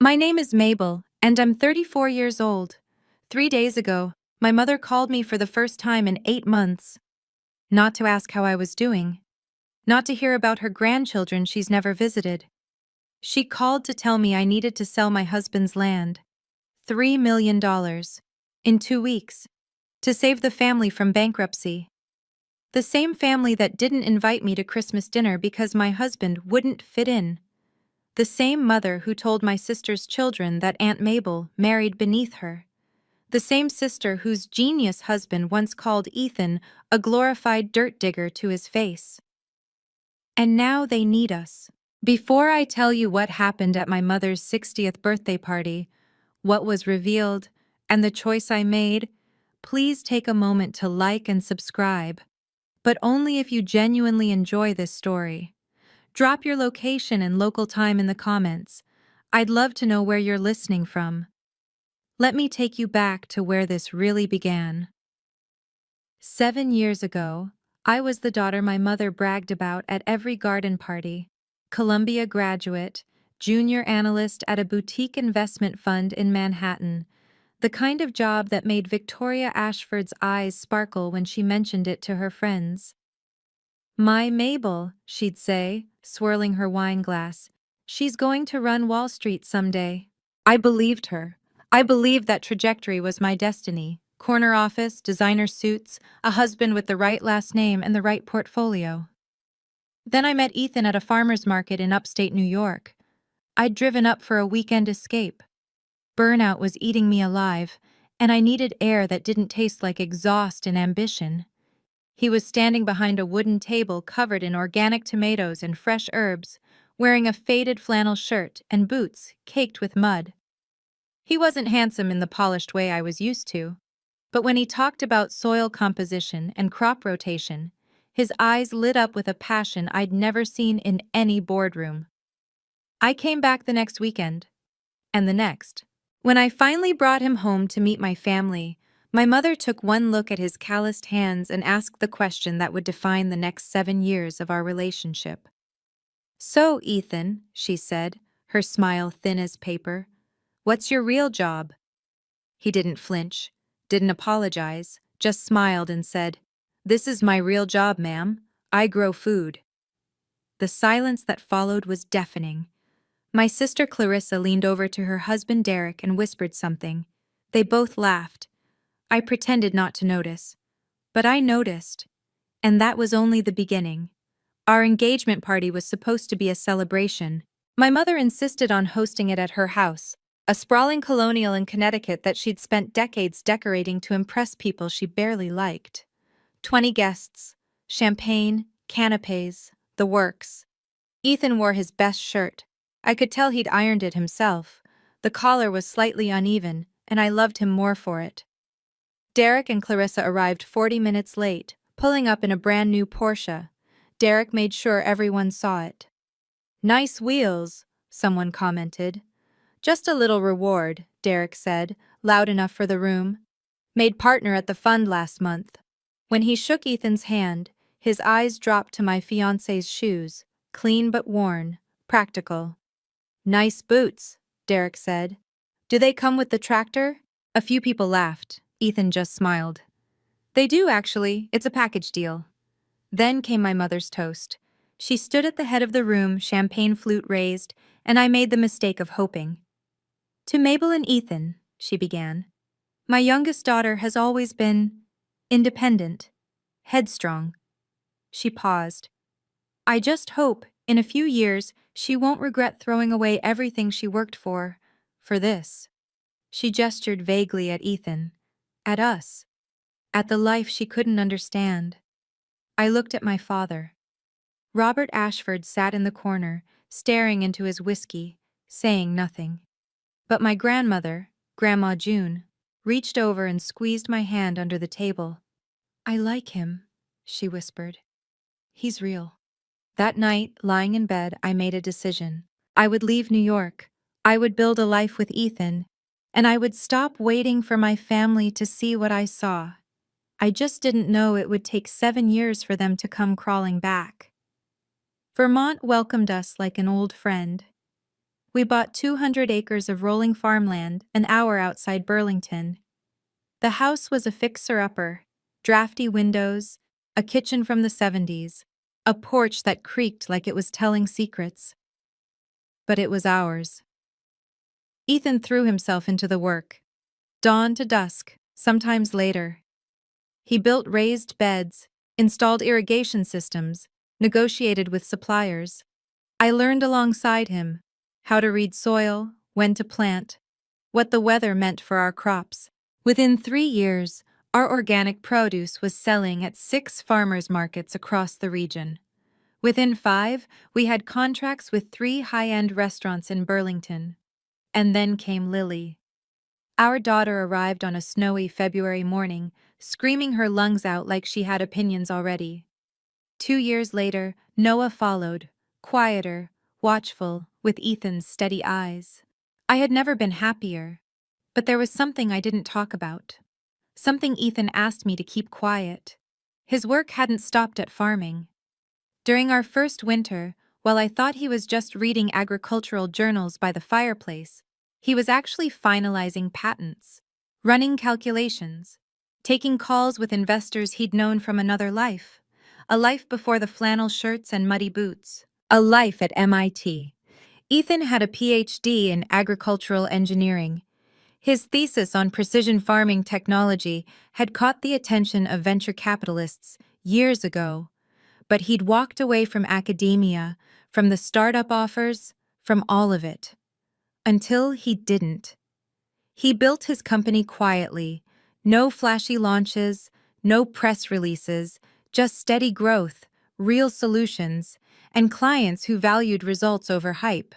My name is Mabel, and I'm 34 years old. 3 days ago, my mother called me for the first time in 8 months. Not to ask how I was doing. Not to hear about her grandchildren she's never visited. She called to tell me I needed to sell my husband's land. $3 million. In 2 weeks. To save the family from bankruptcy. The same family that didn't invite me to Christmas dinner because my husband wouldn't fit in. The same mother who told my sister's children that Aunt Mabel married beneath her. The same sister whose genius husband once called Ethan a glorified dirt digger to his face. And now they need us. Before I tell you what happened at my mother's 60th birthday party, what was revealed, and the choice I made, please take a moment to like and subscribe. But only if you genuinely enjoy this story. Drop your location and local time in the comments. I'd love to know where you're listening from. Let me take you back to where this really began. 7 years ago, I was the daughter my mother bragged about at every garden party. Columbia graduate, junior analyst at a boutique investment fund in Manhattan. The kind of job that made Victoria Ashford's eyes sparkle when she mentioned it to her friends. "My Mabel," she'd say, swirling her wine glass. "She's going to run Wall Street someday." I believed her. I believed that trajectory was my destiny. Corner office, designer suits, a husband with the right last name and the right portfolio. Then I met Ethan at a farmer's market in upstate New York. I'd driven up for a weekend escape. Burnout was eating me alive, and I needed air that didn't taste like exhaust and ambition. He was standing behind a wooden table covered in organic tomatoes and fresh herbs, wearing a faded flannel shirt and boots caked with mud. He wasn't handsome in the polished way I was used to, but when he talked about soil composition and crop rotation, his eyes lit up with a passion I'd never seen in any boardroom. I came back the next weekend, and the next. When I finally brought him home to meet my family, my mother took one look at his calloused hands and asked the question that would define the next 7 years of our relationship. "So, Ethan," she said, her smile thin as paper, "what's your real job?" He didn't flinch, didn't apologize, just smiled and said, "This is my real job, ma'am. I grow food." The silence that followed was deafening. My sister Clarissa leaned over to her husband Derek and whispered something. They both laughed. I pretended not to notice. But I noticed. And that was only the beginning. Our engagement party was supposed to be a celebration. My mother insisted on hosting it at her house, a sprawling colonial in Connecticut that she'd spent decades decorating to impress people she barely liked. 20 guests, champagne, canapes, the works. Ethan wore his best shirt. I could tell he'd ironed it himself. The collar was slightly uneven, and I loved him more for it. Derek and Clarissa arrived 40 minutes late, pulling up in a brand new Porsche. Derek made sure everyone saw it. "Nice wheels," someone commented. "Just a little reward," Derek said, loud enough for the room. "Made partner at the fund last month." When he shook Ethan's hand, his eyes dropped to my fiancé's shoes, clean but worn, practical. "Nice boots," Derek said. "Do they come with the tractor?" A few people laughed. Ethan just smiled. "They do, actually. It's a package deal." Then came my mother's toast. She stood at the head of the room, champagne flute raised, and I made the mistake of hoping. "To Mabel and Ethan," she began. "My youngest daughter has always been independent, headstrong." She paused. "I just hope, in a few years, she won't regret throwing away everything she worked for this." She gestured vaguely at Ethan, at us, at the life she couldn't understand. I looked at my father. Robert Ashford sat in the corner, staring into his whiskey, saying nothing. But my grandmother, Grandma June, reached over and squeezed my hand under the table. "I like him," she whispered. "He's real." That night, lying in bed, I made a decision. I would leave New York. I would build a life with Ethan. And I would stop waiting for my family to see what I saw. I just didn't know it would take 7 years for them to come crawling back. Vermont welcomed us like an old friend. We bought 200 acres of rolling farmland an hour outside Burlington. The house was a fixer-upper, drafty windows, a kitchen from the 70s, a porch that creaked like it was telling secrets. But it was ours. Ethan threw himself into the work, dawn to dusk, sometimes later. He built raised beds, installed irrigation systems, negotiated with suppliers. I learned alongside him how to read soil, when to plant, what the weather meant for our crops. Within 3 years, our organic produce was selling at 6 farmers markets across the region. Within 5, we had contracts with 3 high-end restaurants in Burlington. And then came Lily. Our daughter arrived on a snowy February morning, screaming her lungs out like she had opinions already. 2 years later, Noah followed, quieter, watchful, with Ethan's steady eyes. I had never been happier, but there was something I didn't talk about. Something Ethan asked me to keep quiet. His work hadn't stopped at farming. During our first winter, while I thought he was just reading agricultural journals by the fireplace, he was actually finalizing patents, running calculations, taking calls with investors he'd known from another life, a life before the flannel shirts and muddy boots, a life at MIT. Ethan had a PhD in agricultural engineering. His thesis on precision farming technology had caught the attention of venture capitalists years ago, but he'd walked away from academia, from the startup offers, from all of it. Until he didn't. He built his company quietly, no flashy launches, no press releases, just steady growth, real solutions, and clients who valued results over hype.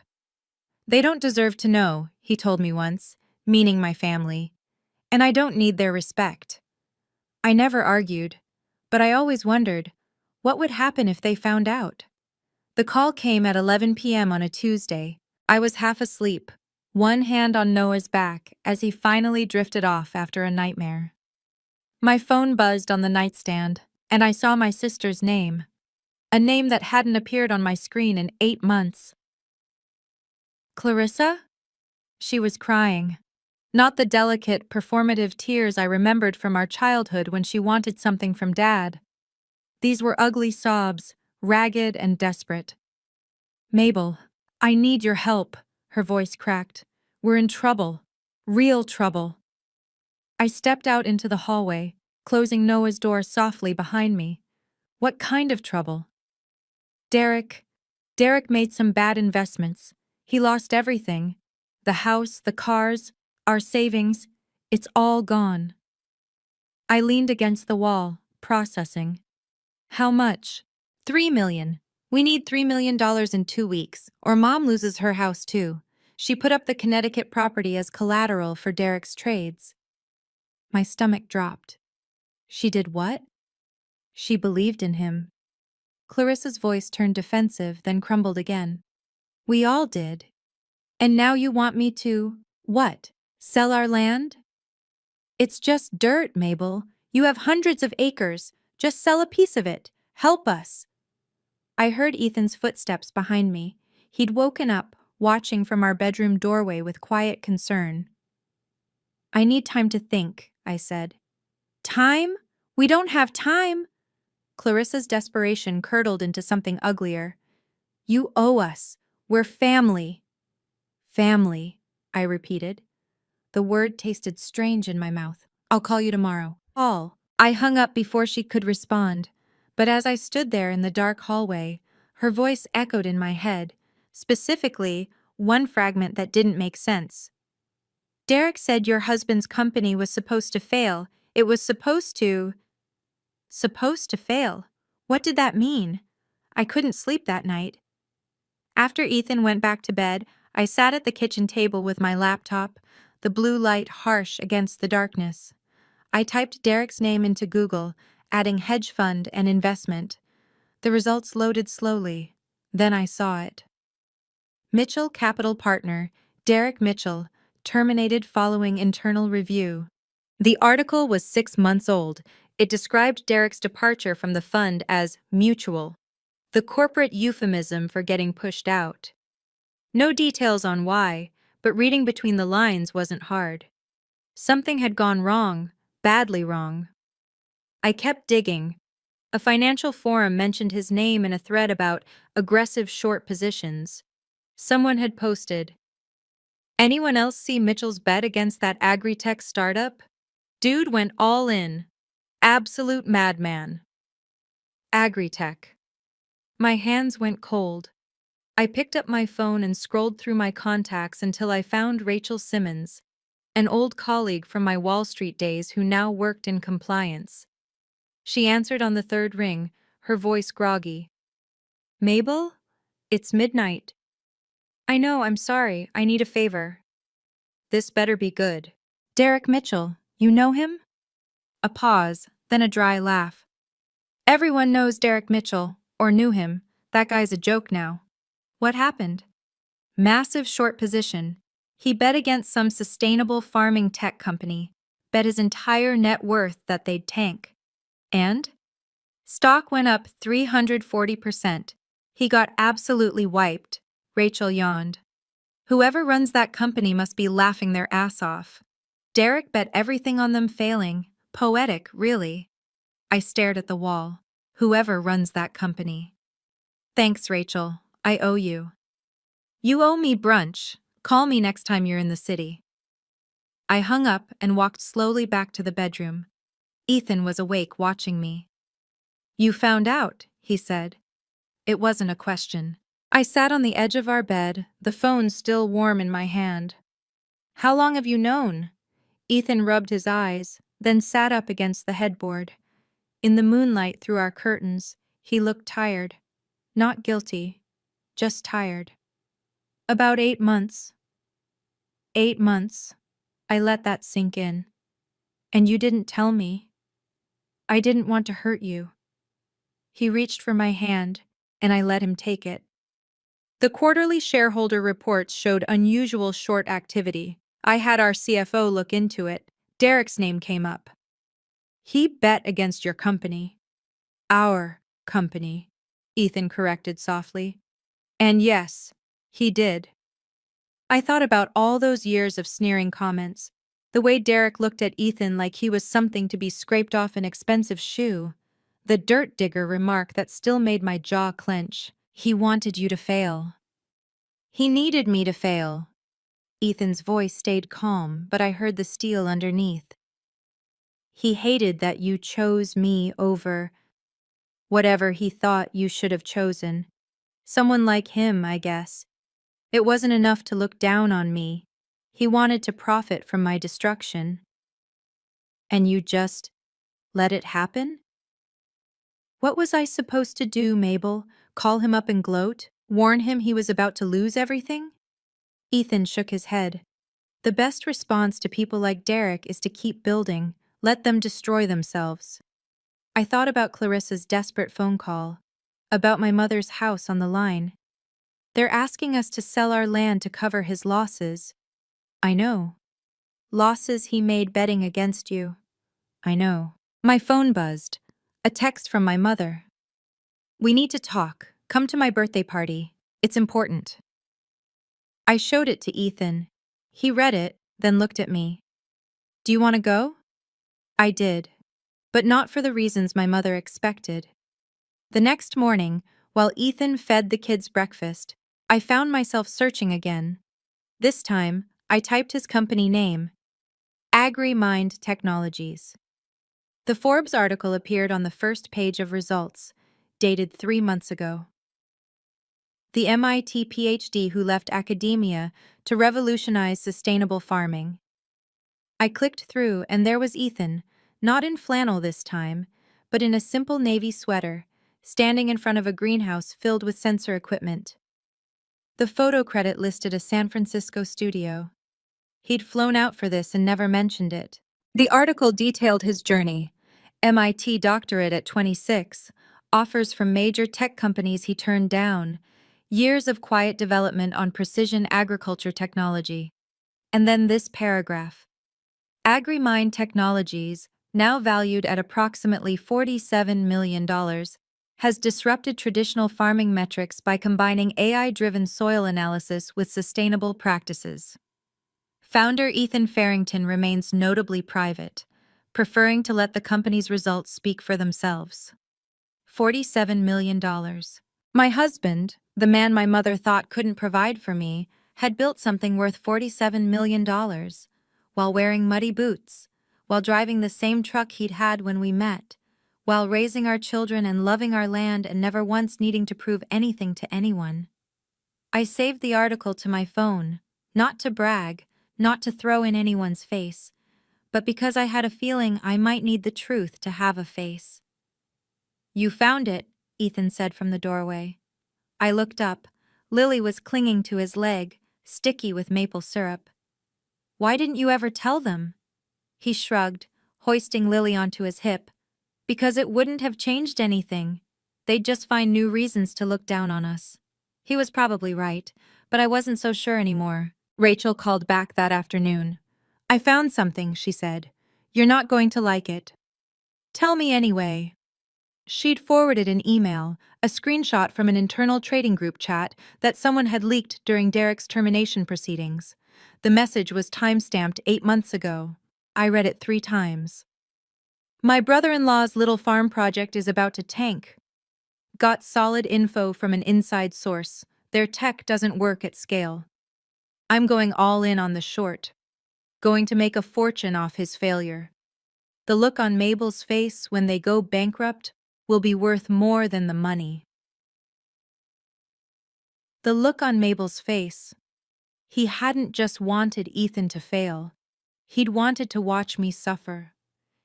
They don't deserve to know, he told me once, meaning my family, and I don't need their respect. I never argued, but I always wondered, what would happen if they found out? The call came at 11 p.m. on a Tuesday. I was half asleep, one hand on Noah's back as he finally drifted off after a nightmare. My phone buzzed on the nightstand, and I saw my sister's name, a name that hadn't appeared on my screen in 8 months. Clarissa? She was crying. Not the delicate, performative tears I remembered from our childhood when she wanted something from Dad. These were ugly sobs, ragged and desperate. Mabel, I need your help, her voice cracked. We're in trouble. Real trouble. I stepped out into the hallway, closing Noah's door softly behind me. What kind of trouble? Derek made some bad investments. He lost everything. The house, the cars, our savings. It's all gone. I leaned against the wall, processing. How much? $3 million. We need $3 million in 2 weeks, or Mom loses her house too. She put up the Connecticut property as collateral for Derek's trades. My stomach dropped. She did what? She believed in him. Clarissa's voice turned defensive, then crumbled again. We all did. And now you want me to, what, sell our land? It's just dirt, Mabel. You have hundreds of acres. Just sell a piece of it. Help us. I heard Ethan's footsteps behind me. He'd woken up, watching from our bedroom doorway with quiet concern. I need time to think, I said. Time? We don't have time. Clarissa's desperation curdled into something uglier. You owe us. We're family. Family, I repeated. The word tasted strange in my mouth. I'll call you tomorrow. Call. I hung up before she could respond, but as I stood there in the dark hallway, her voice echoed in my head, specifically, one fragment that didn't make sense. Derek said your husband's company was supposed to fail. It was supposed to... Supposed to fail? What did that mean? I couldn't sleep that night. After Ethan went back to bed, I sat at the kitchen table with my laptop, the blue light harsh against the darkness. I typed Derek's name into Google, adding hedge fund and investment. The results loaded slowly. Then I saw it. Mitchell Capital Partner, Derek Mitchell, terminated following internal review. The article was 6 months old. It described Derek's departure from the fund as mutual, the corporate euphemism for getting pushed out. No details on why, but reading between the lines wasn't hard. Something had gone wrong, badly wrong. I kept digging. A financial forum mentioned his name in a thread about aggressive short positions. Someone had posted, "Anyone else see Mitchell's bet against that agri-tech startup? Dude went all in. Absolute madman." Agri-tech. My hands went cold. I picked up my phone and scrolled through my contacts until I found Rachel Simmons, an old colleague from my Wall Street days who now worked in compliance. She answered on the third ring, her voice groggy. "Mabel? It's midnight." "I know, I'm sorry, I need a favor." "This better be good." "Derek Mitchell, you know him?" A pause, then a dry laugh. "Everyone knows Derek Mitchell, or knew him. That guy's a joke now." "What happened?" "Massive short position. He bet against some sustainable farming tech company, bet his entire net worth that they'd tank. And? Stock went up 340%. He got absolutely wiped." Rachel yawned. "Whoever runs that company must be laughing their ass off. Derek bet everything on them failing. Poetic, really." I stared at the wall. Whoever runs that company. "Thanks, Rachel. I owe you." "You owe me brunch. Call me next time you're in the city." I hung up and walked slowly back to the bedroom. Ethan was awake watching me. "You found out," he said. It wasn't a question. I sat on the edge of our bed, the phone still warm in my hand. "How long have you known?" Ethan rubbed his eyes, then sat up against the headboard. In the moonlight through our curtains, he looked tired. Not guilty, just tired. "About 8 months." 8 months. I let that sink in. "And you didn't tell me." "I didn't want to hurt you." He reached for my hand, and I let him take it. The quarterly shareholder reports showed unusual short activity. I had our CFO look into it. Derek's name came up. "He bet against your company." "Our company," Ethan corrected softly. "And yes, he did." I thought about all those years of sneering comments, the way Derek looked at Ethan like he was something to be scraped off an expensive shoe, the dirt digger remark that still made my jaw clench. "He wanted you to fail." "He needed me to fail." Ethan's voice stayed calm, but I heard the steel underneath. "He hated that you chose me over whatever he thought you should have chosen. Someone like him, I guess. It wasn't enough to look down on me. He wanted to profit from my destruction." "And you just let it happen?" "What was I supposed to do, Mabel? Call him up and gloat? Warn him he was about to lose everything?" Ethan shook his head. "The best response to people like Derek is to keep building, let them destroy themselves." I thought about Clarissa's desperate phone call, about my mother's house on the line. "They're asking us to sell our land to cover his losses." "I know." "Losses he made betting against you." "I know." My phone buzzed. A text from my mother. "We need to talk. Come to my birthday party. It's important." I showed it to Ethan. He read it, then looked at me. "Do you want to go?" I did, but not for the reasons my mother expected. The next morning, while Ethan fed the kids breakfast, I found myself searching again. This time, I typed his company name, AgriMind Technologies. The Forbes article appeared on the first page of results, dated 3 months ago. The MIT PhD who left academia to revolutionize sustainable farming. I clicked through and there was Ethan, not in flannel this time, but in a simple navy sweater, standing in front of a greenhouse filled with sensor equipment. The photo credit listed a San Francisco studio. He'd flown out for this and never mentioned it. The article detailed his journey. MIT doctorate at 26, offers from major tech companies he turned down, years of quiet development on precision agriculture technology. And then this paragraph. AgriMind Technologies, now valued at approximately $47 million, has disrupted traditional farming metrics by combining AI-driven soil analysis with sustainable practices. Founder Ethan Farrington remains notably private, preferring to let the company's results speak for themselves. $47 million. My husband, the man my mother thought couldn't provide for me, had built something worth $47 million, while wearing muddy boots, while driving the same truck he'd had when we met, while raising our children and loving our land and never once needing to prove anything to anyone. I saved the article to my phone, not to brag, not to throw in anyone's face, but because I had a feeling I might need the truth to have a face. "You found it," Ethan said from the doorway. I looked up. Lily was clinging to his leg, sticky with maple syrup. "Why didn't you ever tell them?" He shrugged, hoisting Lily onto his hip. "Because it wouldn't have changed anything. They'd just find new reasons to look down on us." He was probably right, but I wasn't so sure anymore. Rachel called back that afternoon. "I found something," she said. "You're not going to like it." "Tell me anyway." She'd forwarded an email, a screenshot from an internal trading group chat that someone had leaked during Derek's termination proceedings. The message was time-stamped 8 months ago. I read it 3 times. "My brother-in-law's little farm project is about to tank. Got solid info from an inside source. Their tech doesn't work at scale. I'm going all in on the short. Going to make a fortune off his failure. The look on Mabel's face when they go bankrupt will be worth more than the money." The look on Mabel's face. He hadn't just wanted Ethan to fail. He'd wanted to watch me suffer.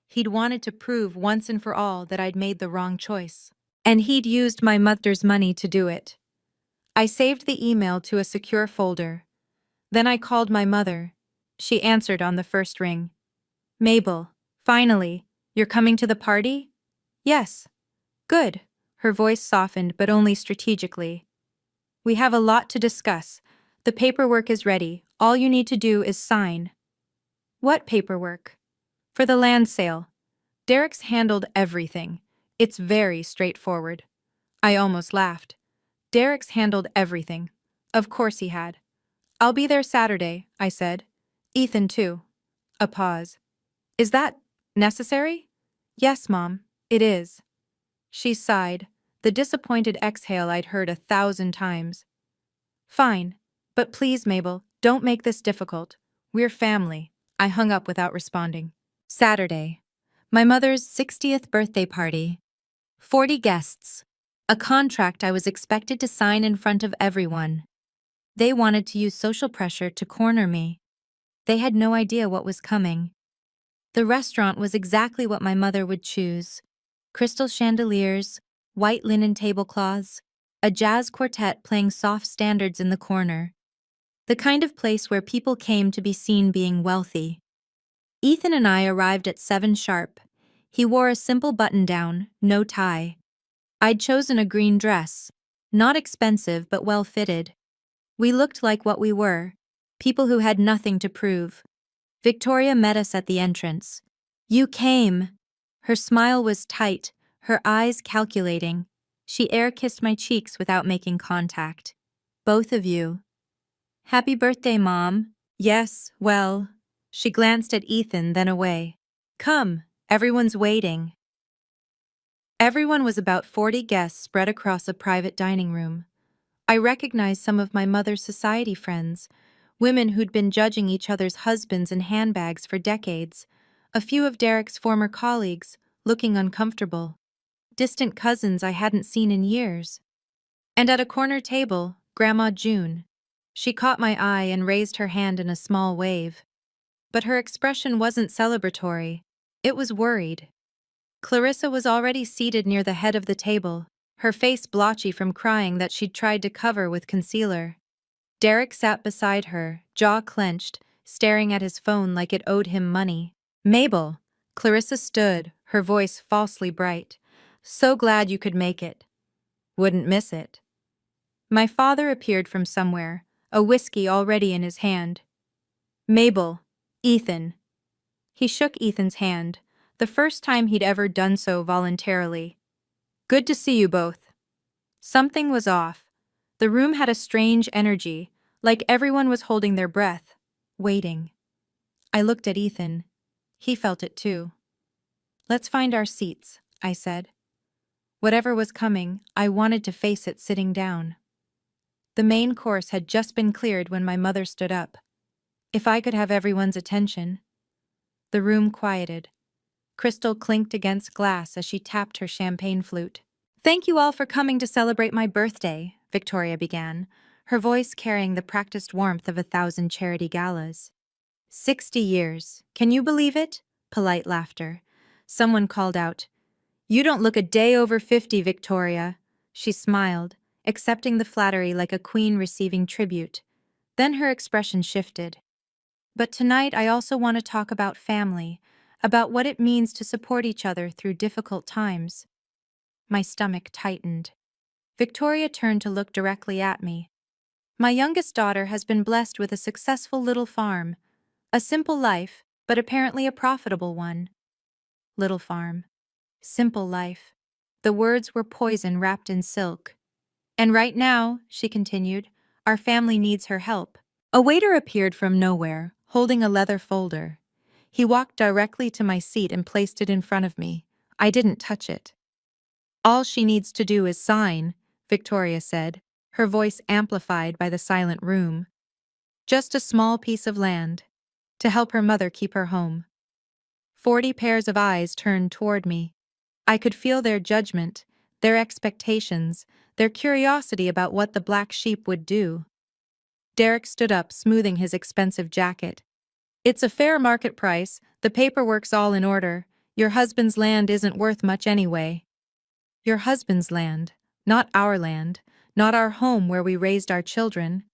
He'd wanted to prove once and for all that I'd made the wrong choice. And he'd used my mother's money to do it. I saved the email to a secure folder. Then I called my mother. She answered on the first ring. "Mabel, finally, you're coming to the party?" "Yes." "Good." Her voice softened, but only strategically. "We have a lot to discuss. The paperwork is ready. All you need to do is sign." "What paperwork?" "For the land sale. Derek's handled everything. It's very straightforward." I almost laughed. Derek's handled everything. Of course he had. "I'll be there Saturday," I said. "Ethan too." A pause. "Is that necessary?" "Yes, Mom, it is." She sighed, the disappointed exhale I'd heard 1,000 times. "Fine. But please, Mabel, don't make this difficult. We're family." I hung up without responding. Saturday. My mother's 60th birthday party. 40 guests. A contract I was expected to sign in front of everyone. They wanted to use social pressure to corner me. They had no idea what was coming. The restaurant was exactly what my mother would choose. Crystal chandeliers, white linen tablecloths, a jazz quartet playing soft standards in the corner. The kind of place where people came to be seen being wealthy. Ethan and I arrived at 7 sharp. He wore a simple button-down, no tie. I'd chosen a green dress. Not expensive but well-fitted. We looked like what we were, people who had nothing to prove. Victoria met us at the entrance. "You came." Her smile was tight, her eyes calculating. She air-kissed my cheeks without making contact. "Both of you." "Happy birthday, Mom." "Yes, well." She glanced at Ethan, then away. "Come, everyone's waiting." Everyone was about 40 guests spread across a private dining room. I recognized some of my mother's society friends, women who'd been judging each other's husbands and handbags for decades, a few of Derek's former colleagues, looking uncomfortable, distant cousins I hadn't seen in years. And at a corner table, Grandma June. She caught my eye and raised her hand in a small wave. But her expression wasn't celebratory, it was worried. Clarissa was already seated near the head of the table, her face blotchy from crying that she'd tried to cover with concealer. Derek sat beside her, jaw clenched, staring at his phone like it owed him money. "Mabel." Clarissa stood, her voice falsely bright. "So glad you could make it. Wouldn't miss it." My father appeared from somewhere, a whiskey already in his hand. "Mabel." "Ethan." He shook Ethan's hand, the first time he'd ever done so voluntarily. Good to see you both. Something was off. The room had a strange energy, like everyone was holding their breath, waiting. I looked at Ethan. He felt it too. Let's find our seats, I said. Whatever was coming, I wanted to face it sitting down. The main course had just been cleared when my mother stood up. If I could have everyone's attention. The room quieted. Crystal clinked against glass as she tapped her champagne flute. Thank you all for coming to celebrate my birthday, Victoria began, her voice carrying the practiced warmth of 1,000 charity galas. 60 years. Can you believe it? Polite laughter. Someone called out, You don't look a day over 50, Victoria. She smiled, accepting the flattery like a queen receiving tribute. Then her expression shifted. But tonight I also want to talk about family, about what it means to support each other through difficult times. My stomach tightened. Victoria turned to look directly at me. My youngest daughter has been blessed with a successful little farm. A simple life, but apparently a profitable one. Little farm. Simple life. The words were poison wrapped in silk. And right now, she continued, our family needs her help. A waiter appeared from nowhere, holding a leather folder. He walked directly to my seat and placed it in front of me. I didn't touch it. All she needs to do is sign, Victoria said, her voice amplified by the silent room. Just a small piece of land, to help her mother keep her home. 40 pairs of eyes turned toward me. I could feel their judgment, their expectations, their curiosity about what the black sheep would do. Derek stood up, smoothing his expensive jacket. It's a fair market price, the paperwork's all in order. Your husband's land isn't worth much anyway. Your husband's land, not our land, not our home where we raised our children.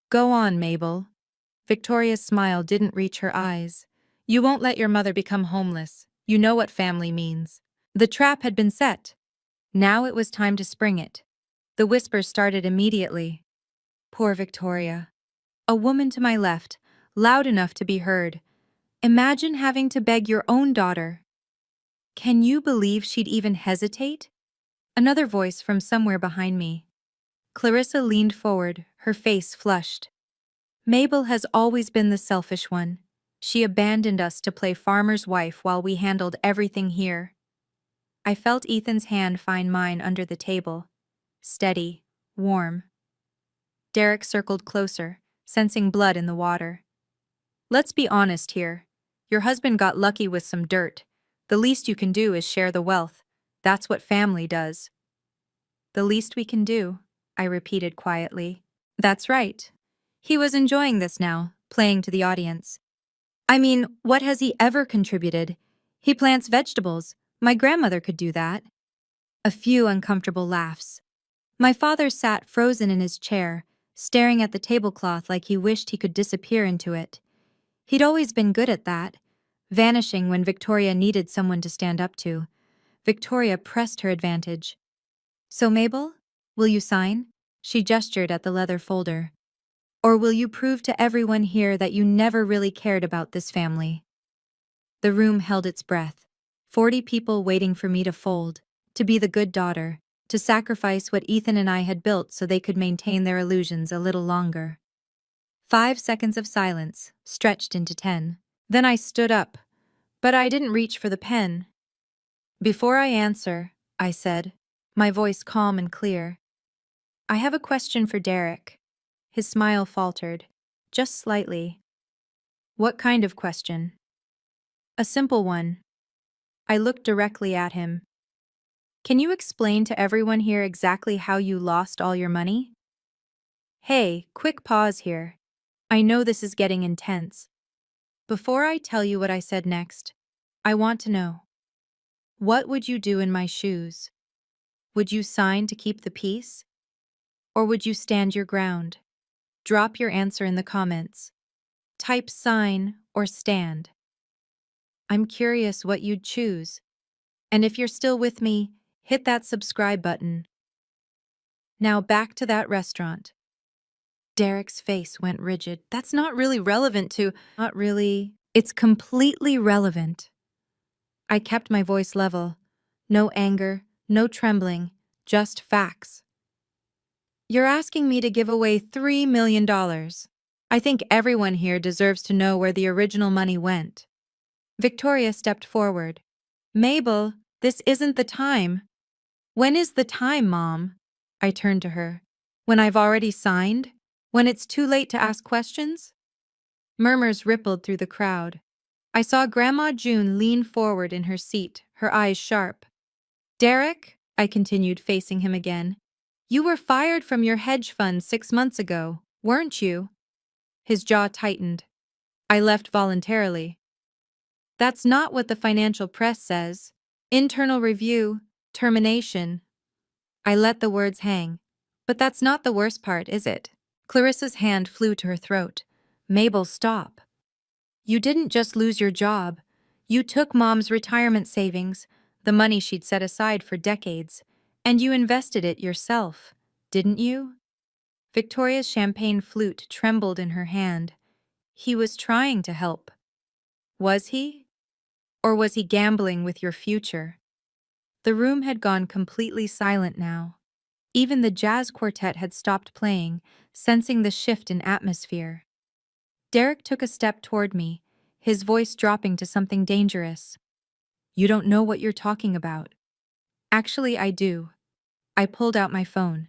Go on, Mabel. Victoria's smile didn't reach her eyes. You won't let your mother become homeless. You know what family means. The trap had been set. Now it was time to spring it. The whispers started immediately. Poor Victoria. A woman to my left, loud enough to be heard. Imagine having to beg your own daughter. Can you believe she'd even hesitate? Another voice from somewhere behind me. Clarissa leaned forward, her face flushed. Mabel has always been the selfish one. She abandoned us to play farmer's wife while we handled everything here. I felt Ethan's hand find mine under the table. Steady, warm. Derek circled closer, sensing blood in the water. Let's be honest here. Your husband got lucky with some dirt. The least you can do is share the wealth. That's what family does. The least we can do, I repeated quietly. That's right. He was enjoying this now, playing to the audience. I mean, what has he ever contributed? He plants vegetables. My grandmother could do that. A few uncomfortable laughs. My father sat frozen in his chair, staring at the tablecloth like he wished he could disappear into it. He'd always been good at that, vanishing when Victoria needed someone to stand up to. Victoria pressed her advantage. So, Mabel, will you sign? She gestured at the leather folder. Or will you prove to everyone here that you never really cared about this family? The room held its breath. 40 people waiting for me to fold, to be the good daughter, to sacrifice what Ethan and I had built so they could maintain their illusions a little longer. 5 seconds of silence, stretched into 10. Then I stood up, but I didn't reach for the pen. Before I answer, I said, my voice calm and clear, I have a question for Derek. His smile faltered, just slightly. What kind of question? A simple one. I looked directly at him. Can you explain to everyone here exactly how you lost all your money? Hey, quick pause here. I know this is getting intense. Before I tell you what I said next, I want to know. What would you do in my shoes? Would you sign to keep the peace? Or would you stand your ground? Drop your answer in the comments. Type sign or stand. I'm curious what you'd choose. And if you're still with me, hit that subscribe button. Now back to that restaurant. Derek's face went rigid. That's not really relevant to... Not really. It's completely relevant. I kept my voice level. No anger, No trembling, just facts. You're asking me to give away $3 million. I think everyone here deserves to know where the original money went. Victoria stepped forward. Mabel, this isn't the time. When is the time, Mom? I turned to her. When I've already signed? When it's too late to ask questions? Murmurs rippled through the crowd. I saw Grandma June lean forward in her seat, her eyes sharp. Derek, I continued, facing him again, you were fired from your hedge fund 6 months ago, weren't you? His jaw tightened. I left voluntarily. That's not what the financial press says. Internal review, termination. I let the words hang. But that's not the worst part, is it? Clarissa's hand flew to her throat. Mabel, stop. You didn't just lose your job. You took Mom's retirement savings, the money she'd set aside for decades, and you invested it yourself, didn't you? Victoria's champagne flute trembled in her hand. He was trying to help. Was he? Or was he gambling with your future? The room had gone completely silent now. Even the jazz quartet had stopped playing, sensing the shift in atmosphere. Derek took a step toward me, his voice dropping to something dangerous. You don't know what you're talking about. Actually, I do. I pulled out my phone.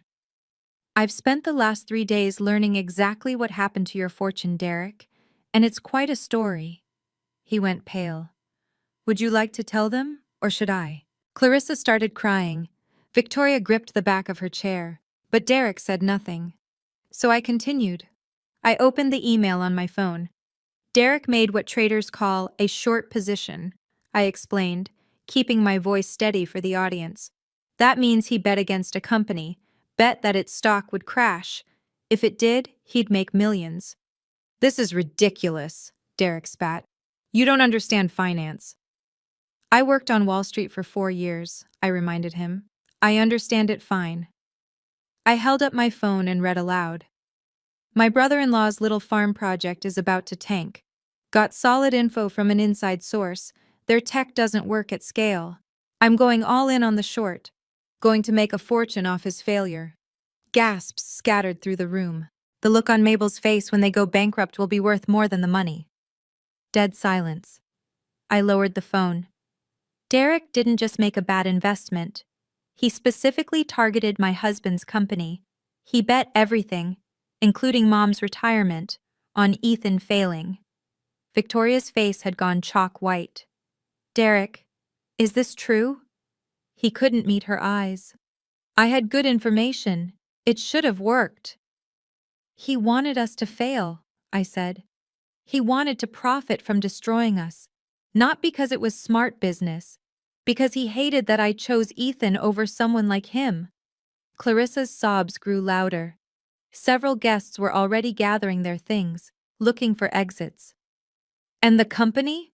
I've spent the last 3 days learning exactly what happened to your fortune, Derek, and it's quite a story. He went pale. Would you like to tell them, or should I? Clarissa started crying. Victoria gripped the back of her chair, but Derek said nothing. So I continued. I opened the email on my phone. Derek made what traders call a short position, I explained, keeping my voice steady for the audience. That means he bet against a company, bet that its stock would crash. If it did, he'd make millions. This is ridiculous, Derek spat. You don't understand finance. I worked on Wall Street for 4 years, I reminded him. I understand it fine. I held up my phone and read aloud. My brother-in-law's little farm project is about to tank. Got solid info from an inside source. Their tech doesn't work at scale. I'm going all in on the short. Going to make a fortune off his failure. Gasps scattered through the room. The look on Mabel's face when they go bankrupt will be worth more than the money. Dead silence. I lowered the phone. Derek didn't just make a bad investment. He specifically targeted my husband's company. He bet everything, including Mom's retirement, on Ethan failing. Victoria's face had gone chalk white. Derek, is this true? He couldn't meet her eyes. I had good information. It should have worked. He wanted us to fail, I said. He wanted to profit from destroying us, not because it was smart business, because he hated that I chose Ethan over someone like him. Clarissa's sobs grew louder. Several guests were already gathering their things, looking for exits. And the company?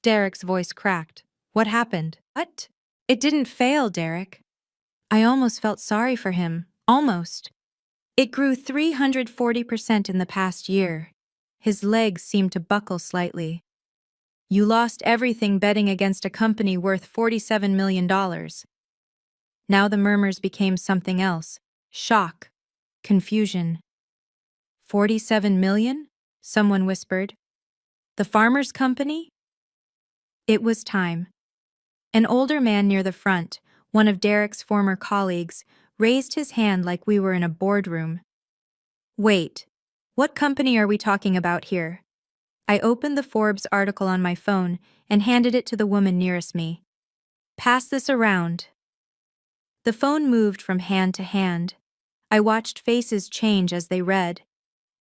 Derek's voice cracked. What happened? What? It didn't fail, Derek. I almost felt sorry for him. Almost. It grew 340% in the past year. His legs seemed to buckle slightly. You lost everything betting against a company worth $47 million. Now the murmurs became something else. Shock. Confusion. 47 million? Someone whispered. The farmer's company? It was time. An older man near the front, one of Derek's former colleagues, raised his hand like we were in a boardroom. Wait, what company are we talking about here? I opened the Forbes article on my phone and handed it to the woman nearest me. Pass this around. The phone moved from hand to hand. I watched faces change as they read.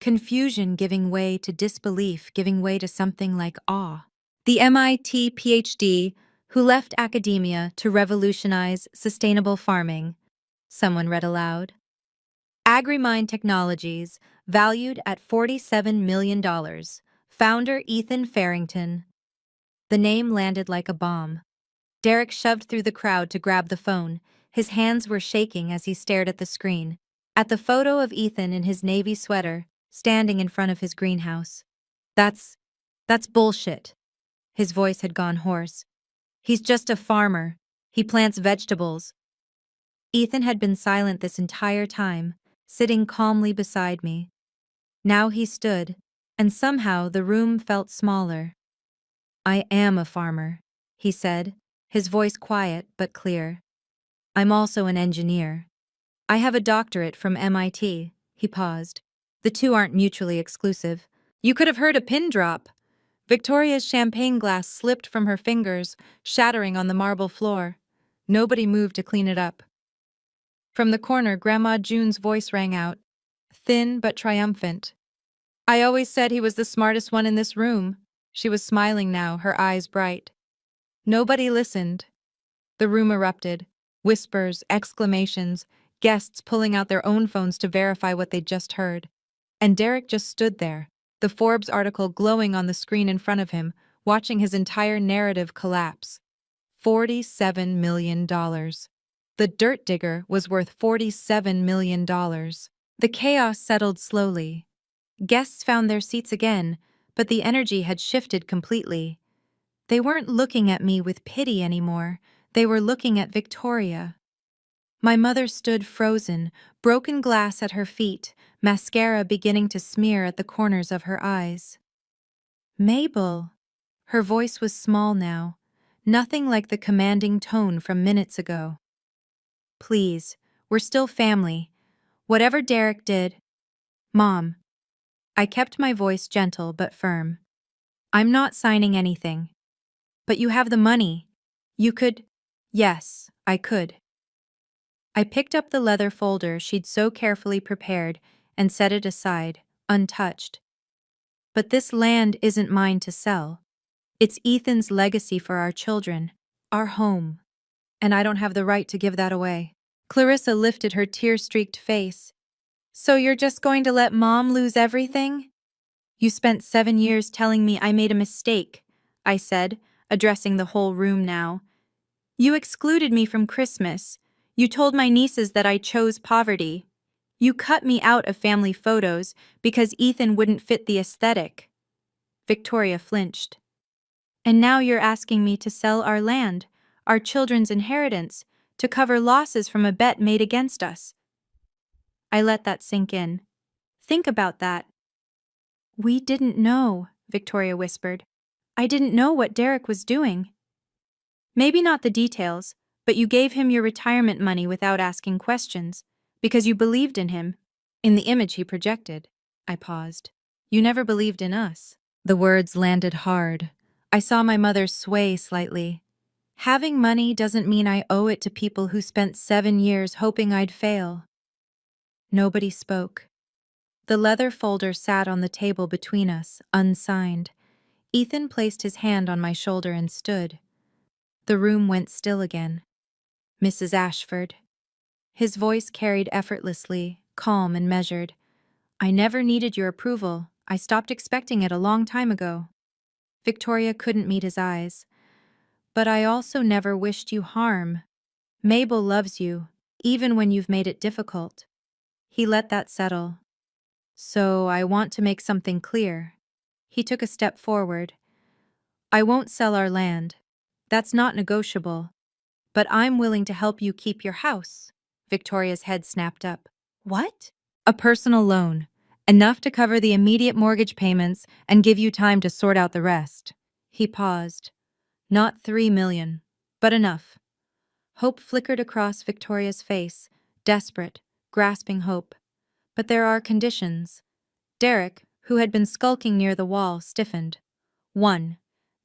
Confusion giving way to disbelief, giving way to something like awe. The MIT PhD who left academia to revolutionize sustainable farming, someone read aloud. AgriMind Technologies, valued at $47 million. Founder Ethan Farrington. The name landed like a bomb. Derek shoved through the crowd to grab the phone. His hands were shaking as he stared at the screen, at the photo of Ethan in his navy sweater, standing in front of his greenhouse. That's bullshit. His voice had gone hoarse. He's just a farmer. He plants vegetables. Ethan had been silent this entire time, sitting calmly beside me. Now he stood, and somehow the room felt smaller. "I am a farmer," he said, his voice quiet but clear. "I'm also an engineer. I have a doctorate from MIT." He paused. "The two aren't mutually exclusive." You could have heard a pin drop. Victoria's champagne glass slipped from her fingers, shattering on the marble floor. Nobody moved to clean it up. From the corner, Grandma June's voice rang out, thin but triumphant. "I always said he was the smartest one in this room." She was smiling now, her eyes bright. Nobody listened. The room erupted. Whispers, exclamations, guests pulling out their own phones to verify what they'd just heard. And Derek just stood there, the Forbes article glowing on the screen in front of him, watching his entire narrative collapse. $47 million. The dirt digger was worth $47 million. The chaos settled slowly. Guests found their seats again, but the energy had shifted completely. They weren't looking at me with pity anymore. They were looking at Victoria. My mother stood frozen, broken glass at her feet, mascara beginning to smear at the corners of her eyes. "Mabel." Her voice was small now, nothing like the commanding tone from minutes ago. "Please, we're still family. Whatever Derek did—" "Mom." I kept my voice gentle but firm. "I'm not signing anything. But you have the money. You could—" "Yes, I could." I picked up the leather folder she'd so carefully prepared and set it aside, untouched. "But this land isn't mine to sell. It's Ethan's legacy for our children, our home. And I don't have the right to give that away." Clarissa lifted her tear-streaked face. "So you're just going to let Mom lose everything?" "You spent 7 years telling me I made a mistake," I said, addressing the whole room now. "You excluded me from Christmas. You told my nieces that I chose poverty. You cut me out of family photos because Ethan wouldn't fit the aesthetic." Victoria flinched. "And now you're asking me to sell our land, our children's inheritance, to cover losses from a bet made against us." I let that sink in. "Think about that." "We didn't know," Victoria whispered. "I didn't know what Derek was doing." "Maybe not the details, but you gave him your retirement money without asking questions, because you believed in him. In the image he projected." I paused. "You never believed in us." The words landed hard. I saw my mother sway slightly. "Having money doesn't mean I owe it to people who spent 7 years hoping I'd fail." Nobody spoke. The leather folder sat on the table between us, unsigned. Ethan placed his hand on my shoulder and stood. The room went still again. "Mrs. Ashford." His voice carried effortlessly, calm and measured. "I never needed your approval. I stopped expecting it a long time ago." Victoria couldn't meet his eyes. "But I also never wished you harm. Mabel loves you, even when you've made it difficult." He let that settle. "So I want to make something clear." He took a step forward. "I won't sell our land. That's not negotiable. But I'm willing to help you keep your house." Victoria's head snapped up. "What?" "A personal loan. Enough to cover the immediate mortgage payments and give you time to sort out the rest." He paused. "Not 3 million, but enough." Hope flickered across Victoria's face, desperate, grasping hope. "But there are conditions." Derek, who had been skulking near the wall, stiffened. 1.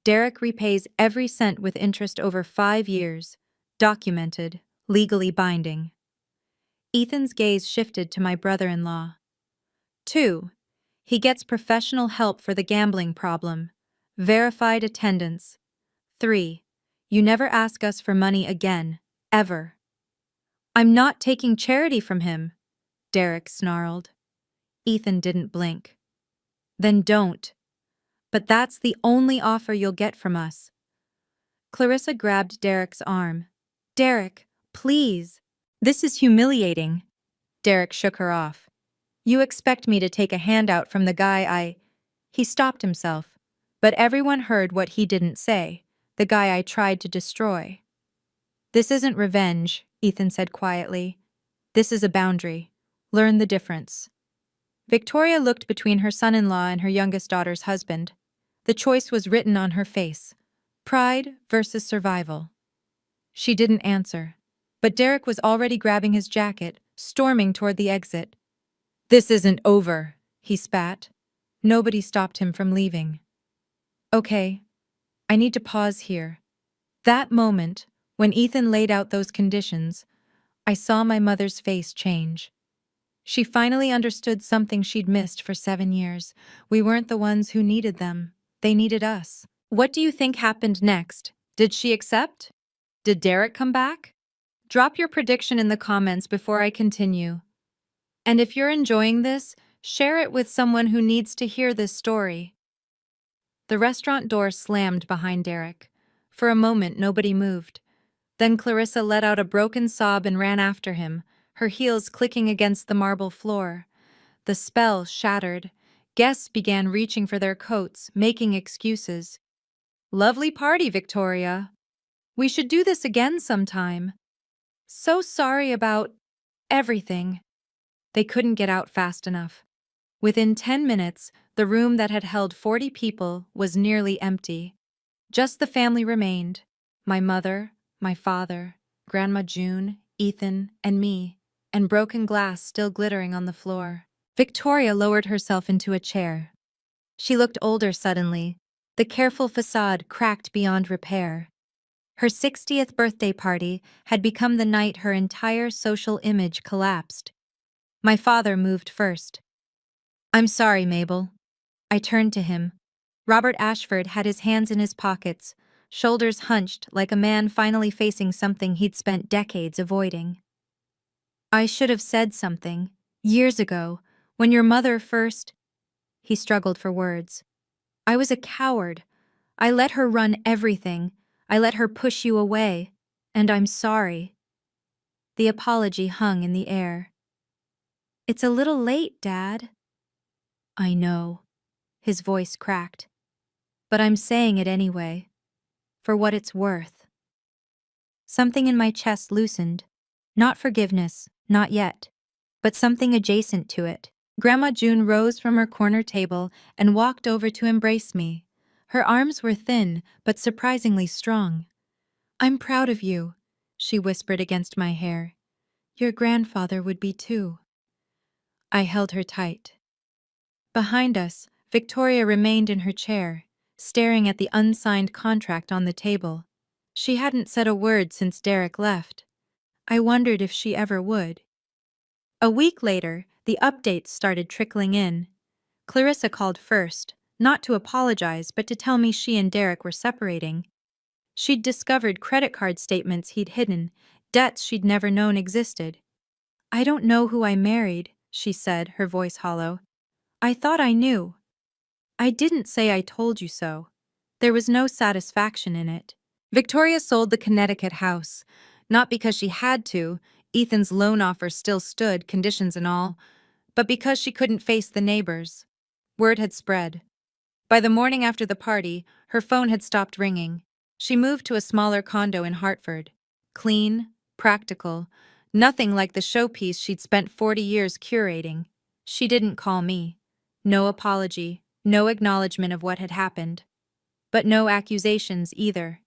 Derek repays every cent with interest over 5 years. Documented, legally binding. Ethan's gaze shifted to my brother-in-law. 2. He gets professional help for the gambling problem. Verified attendance. 3. You never ask us for money again, ever. "I'm not taking charity from him," Derek snarled. Ethan didn't blink. "Then don't. But that's the only offer you'll get from us." Clarissa grabbed Derek's arm. "Derek, please. This is humiliating." Derek shook her off. "You expect me to take a handout from the guy I—" He stopped himself, but everyone heard what he didn't say, the guy I tried to destroy. "This isn't revenge," Ethan said quietly. This is a boundary. Learn the difference. Victoria looked between her son-in-law and her youngest daughter's husband. The choice was written on her face. Pride versus survival. She didn't answer. But Derek was already grabbing his jacket, storming toward the exit. This isn't over, he spat. Nobody stopped him from leaving. Okay, I need to pause here. That moment, when Ethan laid out those conditions, I saw my mother's face change. She finally understood something she'd missed for 7 years. We weren't the ones who needed them. They needed us. What do you think happened next? Did she accept? Did Derek come back? Drop your prediction in the comments before I continue. And if you're enjoying this, share it with someone who needs to hear this story. The restaurant door slammed behind Derek. For a moment, nobody moved. Then Clarissa let out a broken sob and ran after him, her heels clicking against the marble floor. The spell shattered. Guests began reaching for their coats, making excuses. Lovely party, Victoria. We should do this again sometime. So sorry about everything. They couldn't get out fast enough. Within 10 minutes, the room that had held 40 people was nearly empty. Just the family remained. My mother, my father, Grandma June, Ethan, and me, and broken glass still glittering on the floor. Victoria lowered herself into a chair. She looked older suddenly, the careful facade cracked beyond repair. Her 60th birthday party had become the night her entire social image collapsed. My father moved first. I'm sorry, Mabel. I turned to him. Robert Ashford had his hands in his pockets, shoulders hunched like a man finally facing something he'd spent decades avoiding. I should have said something, years ago, when your mother first... He struggled for words. I was a coward. I let her run everything. I let her push you away. And I'm sorry. The apology hung in the air. It's a little late, Dad. I know. His voice cracked. But I'm saying it anyway. For what it's worth. Something in my chest loosened. Not forgiveness, not yet. But something adjacent to it. Grandma June rose from her corner table and walked over to embrace me. Her arms were thin, but surprisingly strong. I'm proud of you, she whispered against my hair. Your grandfather would be too. I held her tight. Behind us, Victoria remained in her chair, staring at the unsigned contract on the table. She hadn't said a word since Derek left. I wondered if she ever would. A week later, the updates started trickling in. Clarissa called first, not to apologize but to tell me she and Derek were separating. She'd discovered credit card statements he'd hidden, debts she'd never known existed. I don't know who I married, she said, her voice hollow. I thought I knew. I didn't say I told you so. There was no satisfaction in it. Victoria sold the Connecticut house, not because she had to, Ethan's loan offer still stood, conditions and all, but because she couldn't face the neighbors. Word had spread. By the morning after the party, her phone had stopped ringing. She moved to a smaller condo in Hartford. Clean, practical, nothing like the showpiece she'd spent 40 years curating. She didn't call me. No apology, no acknowledgement of what had happened. But no accusations either.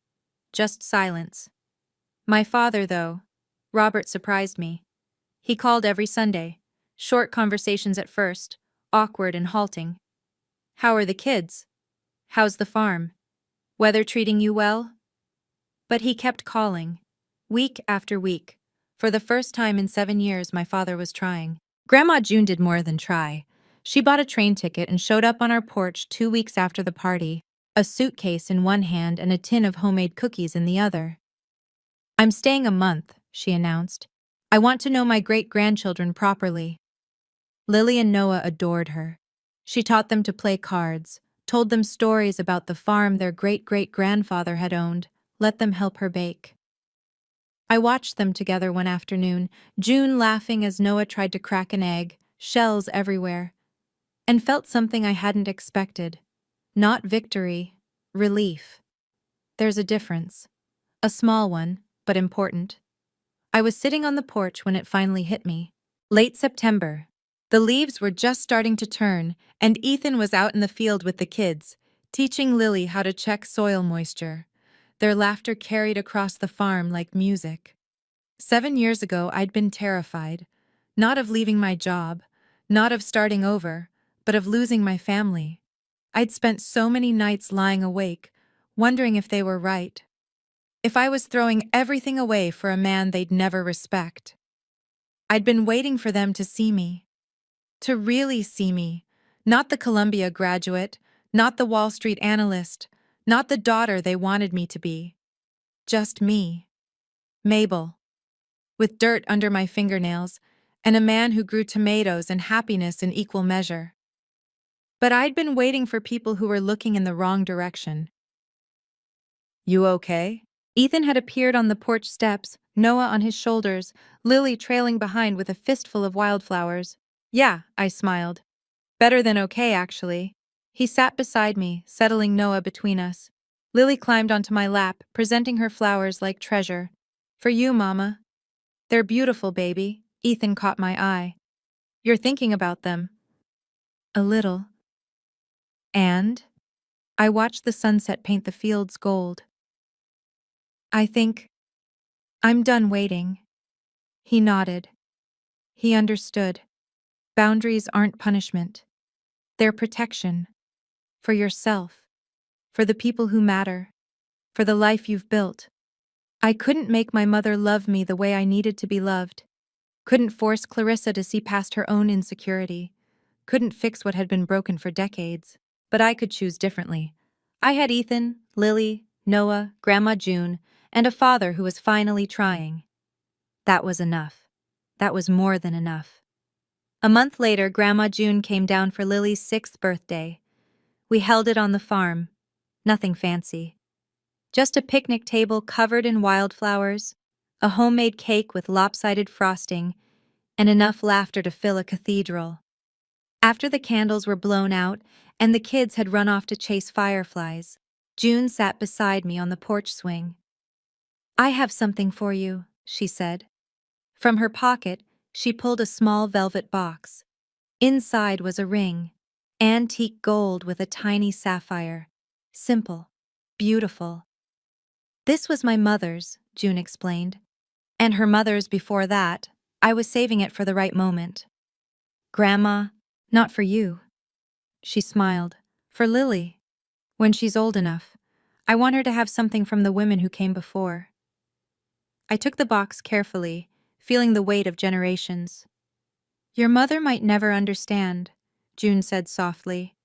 Just silence. My father, though, Robert surprised me. He called every Sunday. Short conversations at first, awkward and halting. How are the kids? How's the farm? Weather treating you well? But he kept calling, week after week. For the first time in 7 years, my father was trying. Grandma June did more than try. She bought a train ticket and showed up on our porch 2 weeks after the party, a suitcase in one hand and a tin of homemade cookies in the other. I'm staying a month, she announced. I want to know my great-grandchildren properly. Lily and Noah adored her. She taught them to play cards, told them stories about the farm their great-great-grandfather had owned, let them help her bake. I watched them together one afternoon, June laughing as Noah tried to crack an egg, shells everywhere, and felt something I hadn't expected. Not victory, relief. There's a difference. A small one, but important. I was sitting on the porch when it finally hit me. Late September. The leaves were just starting to turn, and Ethan was out in the field with the kids, teaching Lily how to check soil moisture. Their laughter carried across the farm like music. 7 years ago, I'd been terrified. Not of leaving my job, not of starting over, but of losing my family. I'd spent so many nights lying awake, wondering if they were right. If I was throwing everything away for a man they'd never respect. I'd been waiting for them to see me. To really see me. Not the Columbia graduate, not the Wall Street analyst, not the daughter they wanted me to be. Just me. Mabel. With dirt under my fingernails, and a man who grew tomatoes and happiness in equal measure. But I'd been waiting for people who were looking in the wrong direction. You okay? Ethan had appeared on the porch steps, Noah on his shoulders, Lily trailing behind with a fistful of wildflowers. Yeah, I smiled. Better than okay, actually. He sat beside me, settling Noah between us. Lily climbed onto my lap, presenting her flowers like treasure. For you, Mama. They're beautiful, baby. Ethan caught my eye. You're thinking about them. A little. And? I watched the sunset paint the fields gold. I think I'm done waiting. He nodded. He understood. Boundaries aren't punishment. They're protection. For yourself. For the people who matter. For the life you've built. I couldn't make my mother love me the way I needed to be loved. Couldn't force Clarissa to see past her own insecurity. Couldn't fix what had been broken for decades. But I could choose differently. I had Ethan, Lily, Noah, Grandma June, and a father who was finally trying. That was enough. That was more than enough. A month later, Grandma June came down for Lily's 6th birthday. We held it on the farm. Nothing fancy. Just a picnic table covered in wildflowers, a homemade cake with lopsided frosting, and enough laughter to fill a cathedral. After the candles were blown out and the kids had run off to chase fireflies, June sat beside me on the porch swing. I have something for you, she said. From her pocket, she pulled a small velvet box. Inside was a ring, antique gold with a tiny sapphire. Simple, beautiful. This was my mother's, June explained. And her mother's before that. I was saving it for the right moment. Grandma, not for you. She smiled. For Lily. When she's old enough. I want her to have something from the women who came before. I took the box carefully, feeling the weight of generations. Your mother might never understand, June said softly.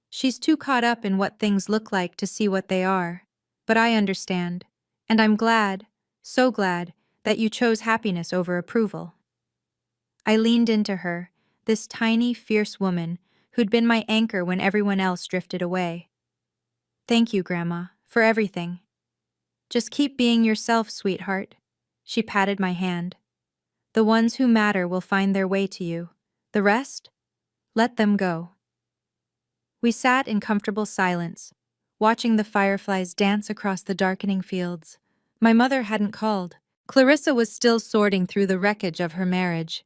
She's too caught up in what things look like to see what they are. But I understand. And I'm glad, so glad, that you chose happiness over approval. I leaned into her, this tiny, fierce woman who'd been my anchor when everyone else drifted away. Thank you, Grandma, for everything. Just keep being yourself, sweetheart. She patted my hand. The ones who matter will find their way to you. The rest? Let them go. We sat in comfortable silence, watching the fireflies dance across the darkening fields. My mother hadn't called. Clarissa was still sorting through the wreckage of her marriage.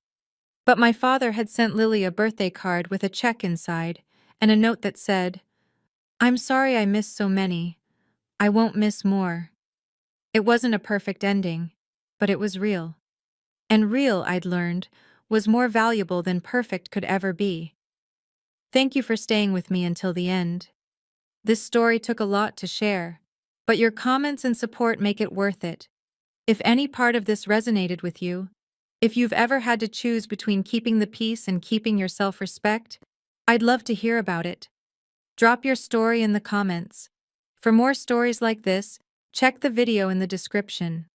But my father had sent Lily a birthday card with a check inside and a note that said, I'm sorry I missed so many. I won't miss more. It wasn't a perfect ending, but it was real. And real, I'd learned, was more valuable than perfect could ever be. Thank you for staying with me until the end. This story took a lot to share, but your comments and support make it worth it. If any part of this resonated with you, if you've ever had to choose between keeping the peace and keeping your self-respect, I'd love to hear about it. Drop your story in the comments. For more stories like this, check the video in the description.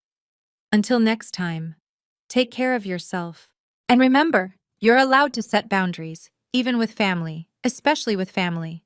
Until next time, take care of yourself. And remember, you're allowed to set boundaries, even with family, especially with family.